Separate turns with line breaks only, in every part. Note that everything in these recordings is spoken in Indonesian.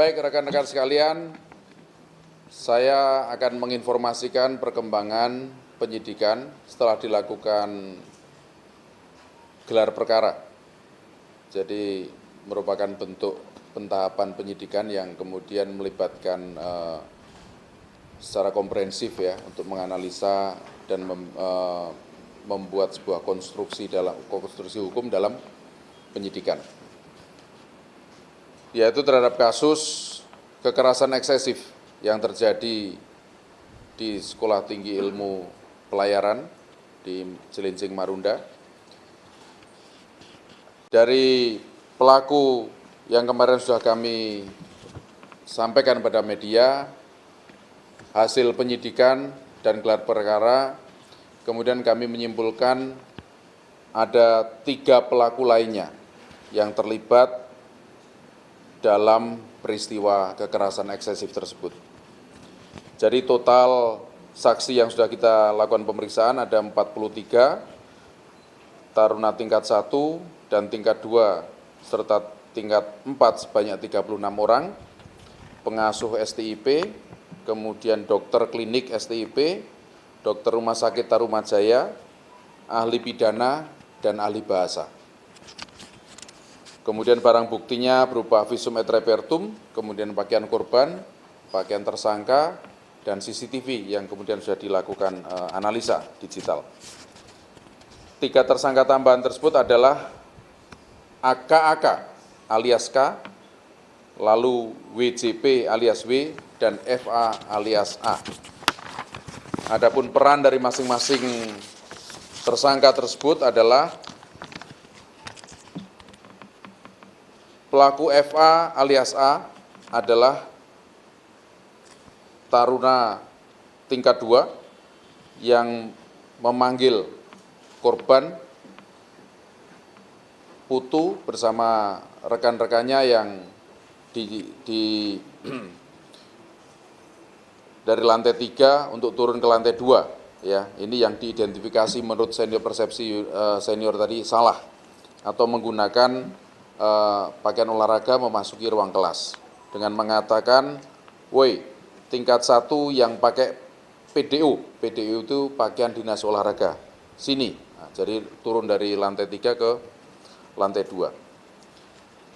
Baik rekan-rekan sekalian, saya akan menginformasikan perkembangan penyidikan setelah dilakukan gelar perkara. Jadi merupakan bentuk pentahapan penyidikan yang kemudian melibatkan secara komprehensif ya untuk menganalisa dan membuat sebuah konstruksi hukum dalam penyidikan, yaitu terhadap kasus kekerasan eksesif yang terjadi di Sekolah Tinggi Ilmu Pelayaran di Cilincing, Marunda. Dari pelaku yang kemarin sudah kami sampaikan pada media, hasil penyidikan dan gelar perkara, kemudian kami menyimpulkan ada 3 pelaku lainnya yang terlibat dalam peristiwa kekerasan eksesif tersebut. Jadi total saksi yang sudah kita lakukan pemeriksaan ada 43, taruna tingkat 1 dan tingkat 2 serta tingkat 4 sebanyak 36 orang, pengasuh STIP, kemudian dokter klinik STIP, dokter rumah sakit Tarumajaya, ahli pidana, dan ahli bahasa. Kemudian barang buktinya berupa visum et repertum, kemudian pakaian korban, pakaian tersangka, dan CCTV yang kemudian sudah dilakukan analisa digital. 3 tersangka tambahan tersebut adalah AKAK alias K, lalu WJP alias W, dan FA alias A. Adapun peran dari masing-masing tersangka tersebut adalah pelaku FA alias A adalah taruna tingkat 2 yang memanggil korban Putu bersama rekan-rekannya yang dari lantai 3 untuk turun ke lantai 2. Ya, ini yang diidentifikasi menurut senior persepsi senior tadi salah atau menggunakan pakaian olahraga memasuki ruang kelas dengan mengatakan, "Woi, tingkat 1 yang pakai PDU itu pakaian dinas olahraga, sini." Nah, jadi turun dari lantai 3 ke lantai 2.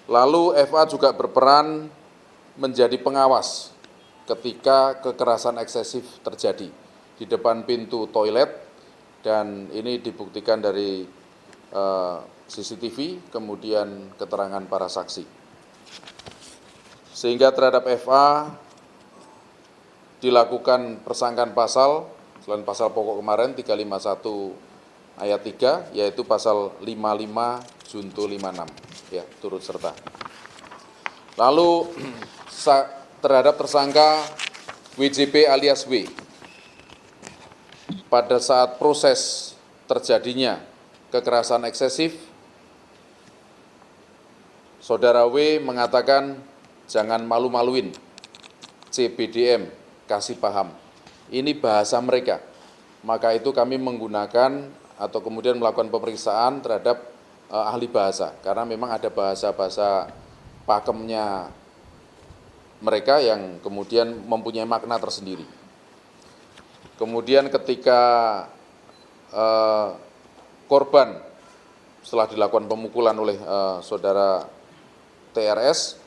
Lalu FA juga berperan menjadi pengawas ketika kekerasan eksesif terjadi di depan pintu toilet, dan ini dibuktikan dari CCTV, kemudian keterangan para saksi. Sehingga terhadap FA dilakukan persangkaan pasal, selain pasal pokok kemarin 351 ayat 3, yaitu pasal 55 junto 56, ya, turut serta. Lalu terhadap tersangka WJP alias W, pada saat proses terjadinya kekerasan eksesif, Saudara W mengatakan, "Jangan malu-maluin, CBDM, kasih paham." Ini bahasa mereka. Maka itu kami menggunakan atau kemudian melakukan pemeriksaan terhadap ahli bahasa, karena memang ada bahasa-bahasa pakemnya mereka yang kemudian mempunyai makna tersendiri. Kemudian ketika korban setelah dilakukan pemukulan oleh saudara TRS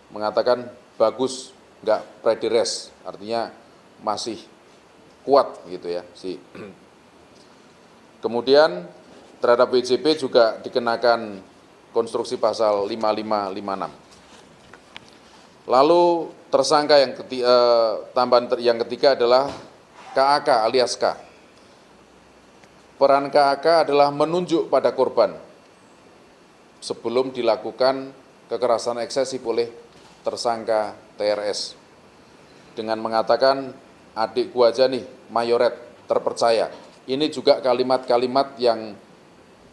mengatakan, "Bagus, enggak predires," artinya masih kuat gitu ya. Kemudian terhadap WJP juga dikenakan konstruksi pasal 5556. Lalu tersangka tambahan yang ketiga adalah KAK alias K. Peran KAK adalah menunjuk pada korban sebelum dilakukan kekerasan eksesif oleh tersangka TRS dengan mengatakan, "Adikku aja nih, mayoret, terpercaya." Ini juga kalimat-kalimat yang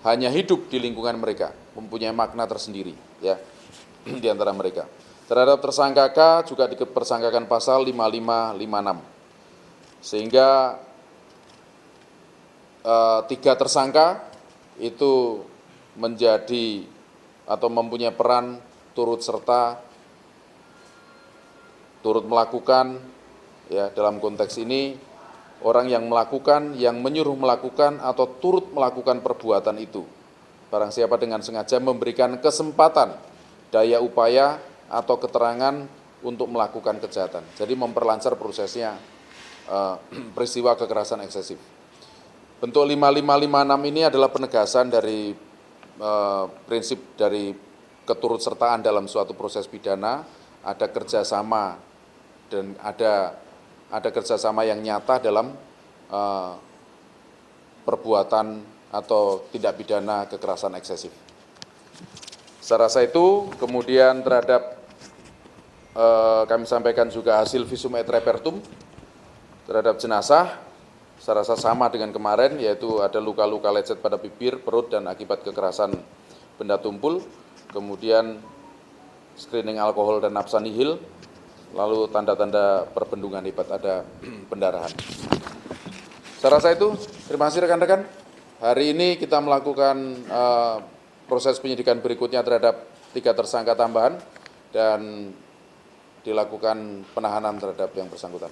hanya hidup di lingkungan mereka, mempunyai makna tersendiri ya di antara mereka. Terhadap tersangka K juga dipersangkakan pasal 5556. Sehingga 3 tersangka itu menjadi atau mempunyai peran turut serta turut melakukan, ya dalam konteks ini orang yang melakukan, yang menyuruh melakukan atau turut melakukan perbuatan itu. Barang siapa dengan sengaja memberikan kesempatan, daya upaya atau keterangan untuk melakukan kejahatan. Jadi memperlancar prosesnya peristiwa kekerasan eksesif. Bentuk 5556 ini adalah penegasan dari prinsip dari keturutsertaan dalam suatu proses pidana, ada kerjasama dan ada kerjasama yang nyata dalam perbuatan atau tindak pidana kekerasan eksesif. Saya rasa itu, kemudian terhadap kami sampaikan juga hasil visum et repertum terhadap jenazah, saya rasa sama dengan kemarin, yaitu ada luka-luka lecet pada bibir, perut, dan akibat kekerasan benda tumpul, kemudian screening alkohol dan nafsa nihil, lalu tanda-tanda perbendungan hebat, ada pendarahan. Saya rasa itu, terima kasih rekan-rekan. Hari ini kita melakukan proses penyidikan berikutnya terhadap 3 tersangka tambahan dan dilakukan penahanan terhadap yang bersangkutan.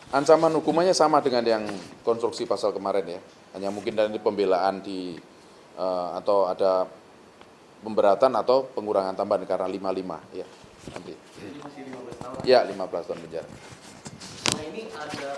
Ancaman hukumannya sama dengan yang konstruksi pasal kemarin ya, hanya mungkin dari pembelaan atau ada pemberatan atau pengurangan tambahan karena 55 ya nanti.
Jadi masih 15 tahun.
Ya 15 tahun penjara.
Nah ini ada